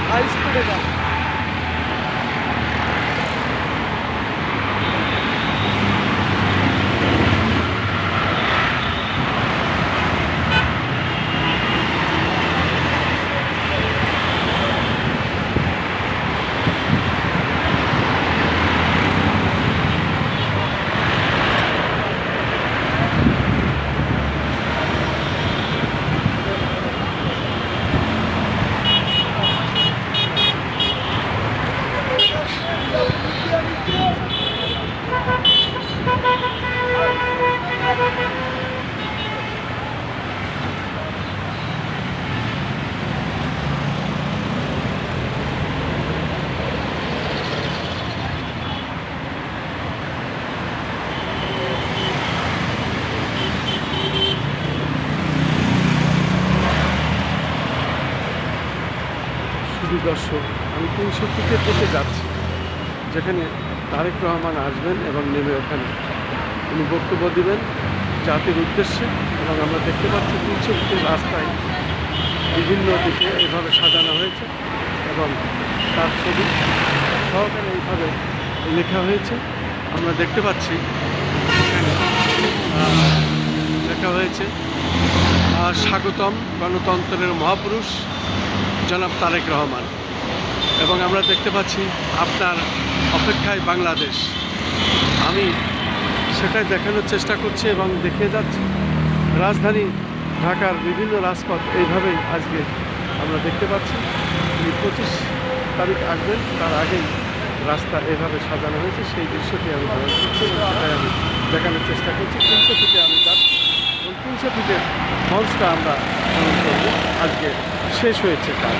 High স্পিডে যান। দর্শক, আমি 300 ফিটের দিকে যাচ্ছি, যেখানে তারেক রহমান আসবেন এবং নেমে ওখানে উনি বক্তব্য দিবেন জাতির উদ্দেশ্যে। এবং আমরা দেখতে পাচ্ছি 300 ফিটের রাস্তায় বিভিন্ন দিকে এইভাবে সাজানো হয়েছে এবং তার ছবি সহকারে এইভাবে লেখা হয়েছে। আমরা দেখতে পাচ্ছি এখানে লেখা হয়েছে স্বাগতম গণতন্ত্রের মহাপুরুষ জনাব তারেক রহমান। এবং আমরা দেখতে পাচ্ছি আপনার অপেক্ষায় বাংলাদেশ। আমি সেটাই দেখানোর চেষ্টা করছি এবং দেখিয়ে যাচ্ছি রাজধানী ঢাকার বিভিন্ন রাজপথ এইভাবেই আজকে আমরা দেখতে পাচ্ছি। 25 তারিখ আসবেন, তার আগেই রাস্তা এভাবে সাজানো হয়েছে। সেই দৃশ্যটি আমি ধারণ করছি এবং সেটাই আমি দেখানোর চেষ্টা করছি। 300 ফিটে আমি যাচ্ছি এবং 300 ফিটের মঞ্চটা আমরা ধারণ করব। আজকে শেষ হয়েছে কাজ।